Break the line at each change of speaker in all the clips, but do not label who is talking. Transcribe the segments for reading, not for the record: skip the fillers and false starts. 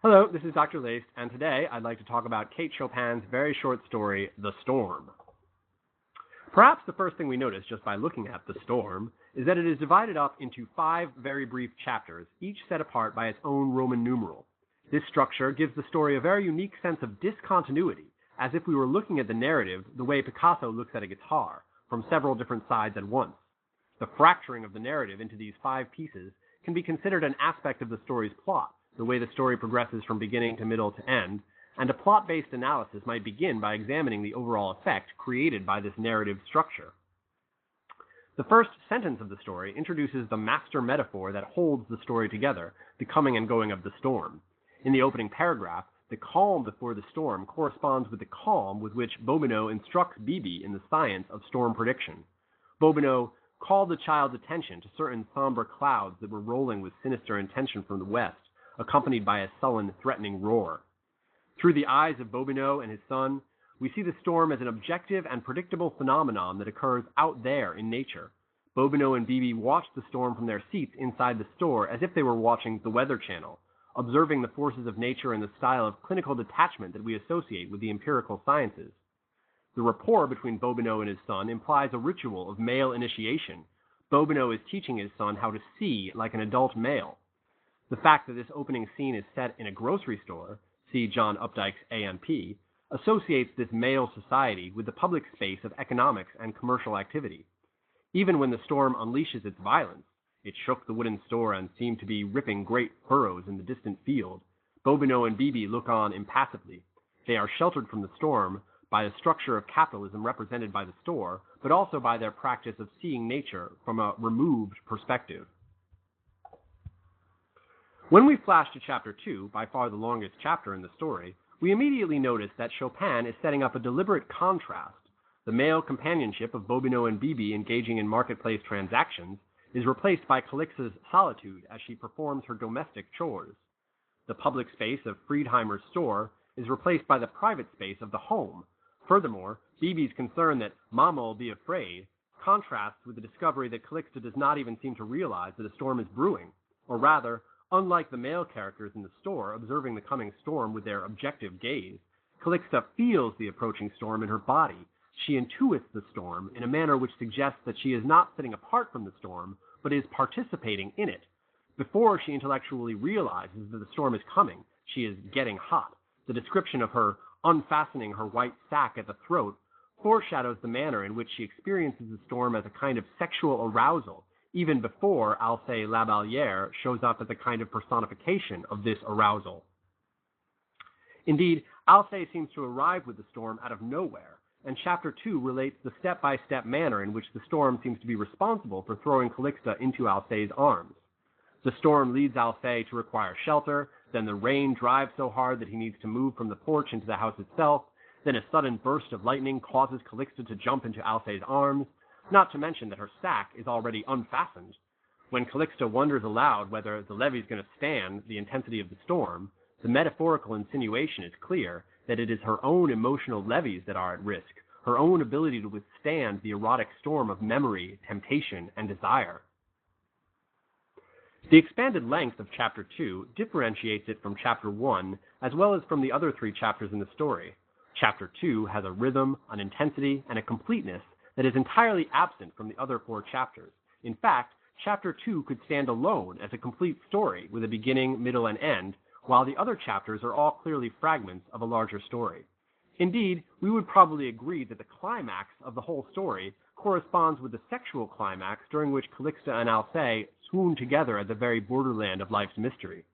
Hello, this is Dr. Laist, and today I'd like to talk about Kate Chopin's very short story, The Storm. Perhaps the first thing we notice just by looking at The Storm is that it is divided up into 5 very brief chapters, each set apart by its own Roman numeral. This structure gives the story a very unique sense of discontinuity, as if we were looking at the narrative the way Picasso looks at a guitar, from several different sides at once. The fracturing of the narrative into these 5 pieces can be considered an aspect of the story's plot, the way the story progresses from beginning to middle to end, and a plot-based analysis might begin by examining the overall effect created by this narrative structure. The first sentence of the story introduces the master metaphor that holds the story together, the coming and going of the storm. In the opening paragraph, the calm before the storm corresponds with the calm with which Bobino instructs Bibi in the science of storm prediction. Bobino called the child's attention to certain somber clouds that were rolling with sinister intention from the west, accompanied by a sullen, threatening roar. Through the eyes of Bobino and his son, we see the storm as an objective and predictable phenomenon that occurs out there in nature. Bobino and Bibi watched the storm from their seats inside the store as if they were watching the Weather Channel, observing the forces of nature in the style of clinical detachment that we associate with the empirical sciences. The rapport between Bobino and his son implies a ritual of male initiation. Bobino is teaching his son how to see like an adult male. The fact that this opening scene is set in a grocery store, see John Updike's A&P, associates this male society with the public space of economics and commercial activity. Even when the storm unleashes its violence, it shook the wooden store and seemed to be ripping great furrows in the distant field, Bobino and Bibi look on impassively. They are sheltered from the storm by the structure of capitalism represented by the store, but also by their practice of seeing nature from a removed perspective. When we flash to Chapter 2, by far the longest chapter in the story, we immediately notice that Chopin is setting up a deliberate contrast. The male companionship of Bobino and Bibi engaging in marketplace transactions is replaced by Calixta's solitude as she performs her domestic chores. The public space of Friedheimer's store is replaced by the private space of the home. Furthermore, Bibi's concern that Mama will be afraid contrasts with the discovery that Calixta does not even seem to realize that a storm is brewing, or rather, unlike the male characters in the store observing the coming storm with their objective gaze, Calixta feels the approaching storm in her body. She intuits the storm in a manner which suggests that she is not sitting apart from the storm, but is participating in it. Before she intellectually realizes that the storm is coming, she is getting hot. The description of her unfastening her white sack at the throat foreshadows the manner in which she experiences the storm as a kind of sexual arousal, even before Alcée Lavallière shows up as a kind of personification of this arousal. Indeed, Alcée seems to arrive with the storm out of nowhere, and Chapter 2 relates the step-by-step manner in which the storm seems to be responsible for throwing Calixta into Alcée's arms. The storm leads Alcée to require shelter, then the rain drives so hard that he needs to move from the porch into the house itself, then a sudden burst of lightning causes Calixta to jump into Alcée's arms, not to mention that her sack is already unfastened. When Calixta wonders aloud whether the levee's going to stand the intensity of the storm, the metaphorical insinuation is clear that it is her own emotional levees that are at risk, her own ability to withstand the erotic storm of memory, temptation, and desire. The expanded length of Chapter 2 differentiates it from Chapter 1, as well as from the other 3 chapters in the story. Chapter 2 has a rhythm, an intensity, and a completeness that is entirely absent from the other 4 chapters. In fact, Chapter 2 could stand alone as a complete story with a beginning, middle, and end, while the other chapters are all clearly fragments of a larger story. Indeed, we would probably agree that the climax of the whole story corresponds with the sexual climax during which Calixta and Alcée swoon together at the very borderland of life's mystery.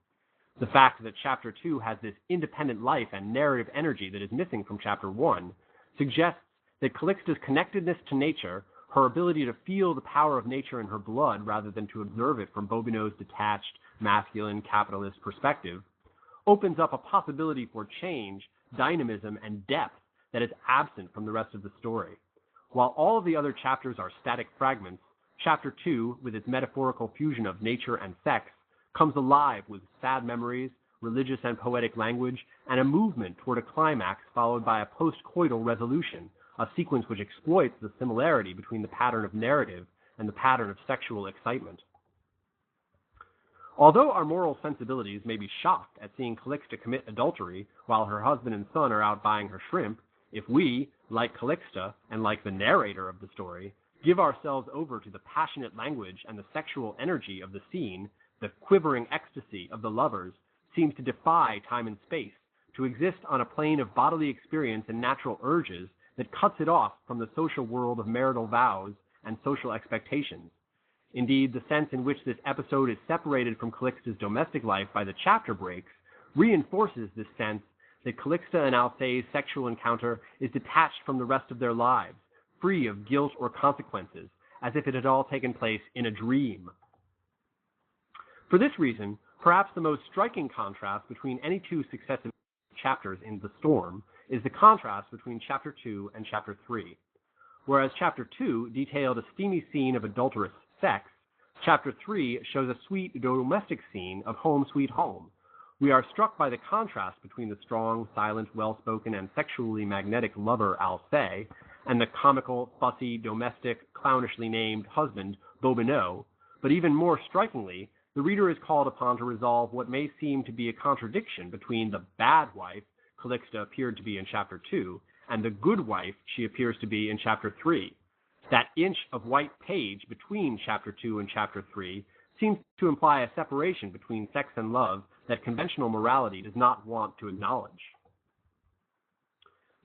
The fact that Chapter 2 has this independent life and narrative energy that is missing from Chapter 1 suggests that Calixta's connectedness to nature, her ability to feel the power of nature in her blood rather than to observe it from Bobino's detached, masculine, capitalist perspective, opens up a possibility for change, dynamism, and depth that is absent from the rest of the story. While all of the other chapters are static fragments, Chapter 2, with its metaphorical fusion of nature and sex, comes alive with sad memories, religious and poetic language, and a movement toward a climax followed by a post-coital resolution, a sequence which exploits the similarity between the pattern of narrative and the pattern of sexual excitement. Although our moral sensibilities may be shocked at seeing Calixta commit adultery while her husband and son are out buying her shrimp, if we, like Calixta and like the narrator of the story, give ourselves over to the passionate language and the sexual energy of the scene, the quivering ecstasy of the lovers seems to defy time and space, to exist on a plane of bodily experience and natural urges that cuts it off from the social world of marital vows and social expectations. Indeed, the sense in which this episode is separated from Calixta's domestic life by the chapter breaks reinforces this sense that Calixta and Alcée's sexual encounter is detached from the rest of their lives, free of guilt or consequences, as if it had all taken place in a dream. For this reason, perhaps the most striking contrast between any two successive chapters in The Storm is the contrast between Chapter 2 and Chapter 3. Whereas Chapter 2 detailed a steamy scene of adulterous sex, Chapter 3 shows a sweet domestic scene of home sweet home. We are struck by the contrast between the strong, silent, well-spoken, and sexually magnetic lover Alcée and the comical, fussy, domestic, clownishly named husband Bobinot, but even more strikingly, the reader is called upon to resolve what may seem to be a contradiction between the bad wife Calixta appeared to be in Chapter 2 and the good wife she appears to be in Chapter 3. That inch of white page between Chapter 2 and Chapter 3 seems to imply a separation between sex and love that conventional morality does not want to acknowledge.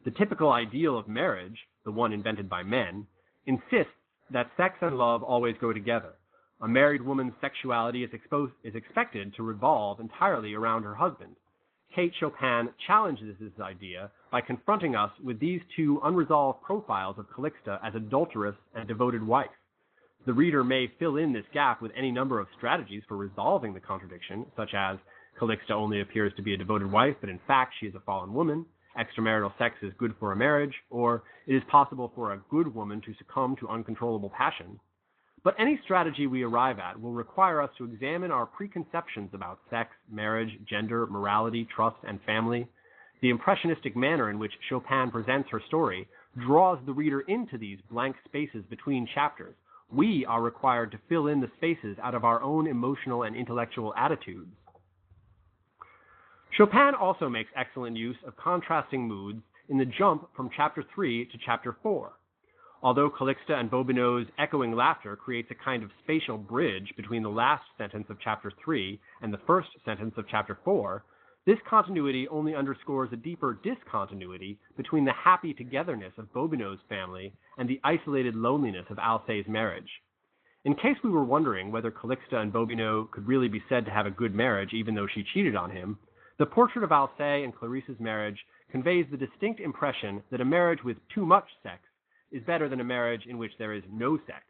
The typical ideal of marriage, the one invented by men, insists that sex and love always go together. A married woman's sexuality is expected to revolve entirely around her husband. Kate Chopin challenges this idea by confronting us with these two unresolved profiles of Calixta as adulterous and devoted wife. The reader may fill in this gap with any number of strategies for resolving the contradiction, such as Calixta only appears to be a devoted wife, but in fact she is a fallen woman, extramarital sex is good for a marriage, or it is possible for a good woman to succumb to uncontrollable passion. But any strategy we arrive at will require us to examine our preconceptions about sex, marriage, gender, morality, trust, and family. The impressionistic manner in which Chopin presents her story draws the reader into these blank spaces between chapters. We are required to fill in the spaces out of our own emotional and intellectual attitudes. Chopin also makes excellent use of contrasting moods in the jump from Chapter 3 to Chapter 4. Although Calixta and Bobinot's echoing laughter creates a kind of spatial bridge between the last sentence of Chapter 3 and the first sentence of Chapter 4, this continuity only underscores a deeper discontinuity between the happy togetherness of Bobinot's family and the isolated loneliness of Alcée's marriage. In case we were wondering whether Calixta and Bobinot could really be said to have a good marriage even though she cheated on him, the portrait of Alcée and Clarisse's marriage conveys the distinct impression that a marriage with too much sex is better than a marriage in which there is no sex.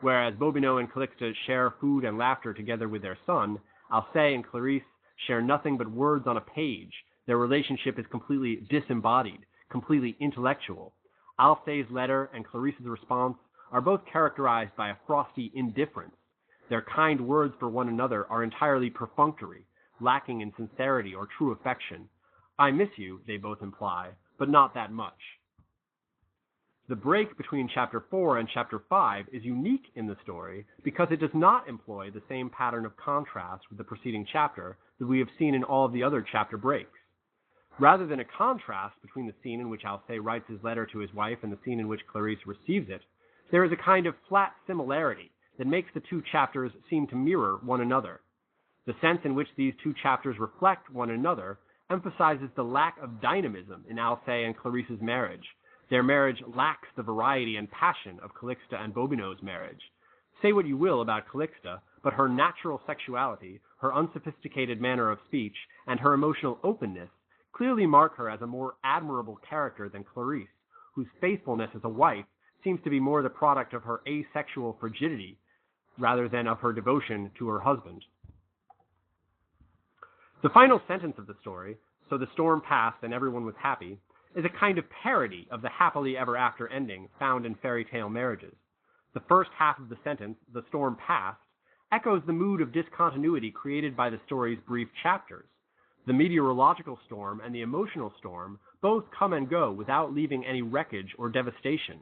Whereas Bobinot and Calixta share food and laughter together with their son, Alcée and Clarisse share nothing but words on a page. Their relationship is completely disembodied, completely intellectual. Alcée's letter and Clarisse's response are both characterized by a frosty indifference. Their kind words for one another are entirely perfunctory, lacking in sincerity or true affection. I miss you, they both imply, but not that much. The break between Chapter 4 and Chapter 5 is unique in the story because it does not employ the same pattern of contrast with the preceding chapter that we have seen in all of the other chapter breaks. Rather than a contrast between the scene in which Alcée writes his letter to his wife and the scene in which Clarisse receives it, there is a kind of flat similarity that makes the two chapters seem to mirror one another. The sense in which these two chapters reflect one another emphasizes the lack of dynamism in Alcée and Clarisse's marriage. Their marriage lacks the variety and passion of Calixta and Bobinot's marriage. Say what you will about Calixta, but her natural sexuality, her unsophisticated manner of speech, and her emotional openness clearly mark her as a more admirable character than Clarisse, whose faithfulness as a wife seems to be more the product of her asexual frigidity rather than of her devotion to her husband. The final sentence of the story, "So the storm passed and everyone was happy," is a kind of parody of the happily ever after ending found in fairy tale marriages. The first half of the sentence, "The storm passed," echoes the mood of discontinuity created by the story's brief chapters. The meteorological storm and the emotional storm both come and go without leaving any wreckage or devastation.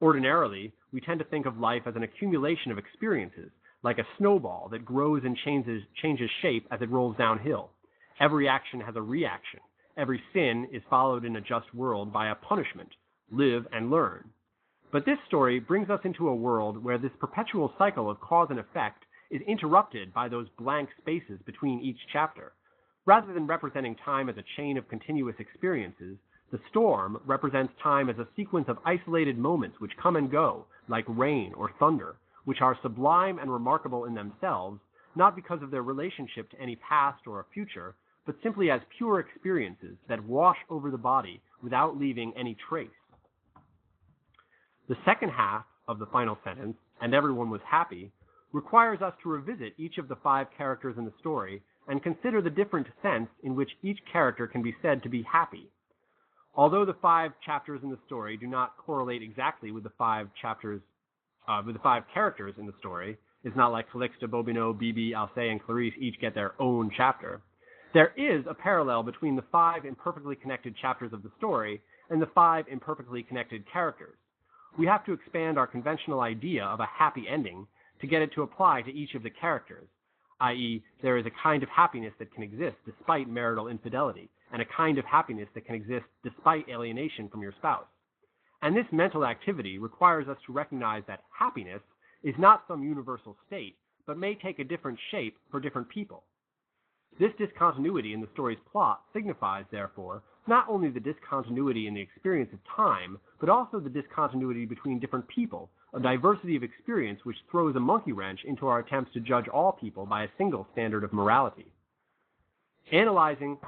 Ordinarily, we tend to think of life as an accumulation of experiences, like a snowball that grows and changes shape as it rolls downhill. Every action has a reaction. Every sin is followed in a just world by a punishment. Live and learn. But this story brings us into a world where this perpetual cycle of cause and effect is interrupted by those blank spaces between each chapter. Rather than representing time as a chain of continuous experiences, the storm represents time as a sequence of isolated moments which come and go, like rain or thunder, which are sublime and remarkable in themselves, not because of their relationship to any past or a future, but simply as pure experiences that wash over the body without leaving any trace. The second half of the final sentence, "and everyone was happy," requires us to revisit each of the 5 characters in the story and consider the different sense in which each character can be said to be happy. Although the 5 chapters in the story do not correlate exactly with the 5 characters in the story, it's not like Calixta, Bobino, Bibi, Alcée, and Clarice each get their own chapter. There is a parallel between the 5 imperfectly connected chapters of the story and the 5 imperfectly connected characters. We have to expand our conventional idea of a happy ending to get it to apply to each of the characters, i.e., there is a kind of happiness that can exist despite marital infidelity, and a kind of happiness that can exist despite alienation from your spouse. And this mental activity requires us to recognize that happiness is not some universal state, but may take a different shape for different people. This discontinuity in the story's plot signifies, therefore, not only the discontinuity in the experience of time, but also the discontinuity between different people, a diversity of experience which throws a monkey wrench into our attempts to judge all people by a single standard of morality. Analyzing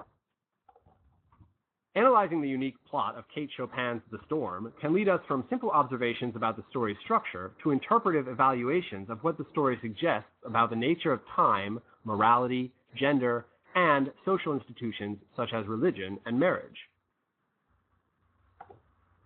the unique plot of Kate Chopin's The Storm can lead us from simple observations about the story's structure to interpretive evaluations of what the story suggests about the nature of time, morality, gender, and social institutions such as religion and marriage.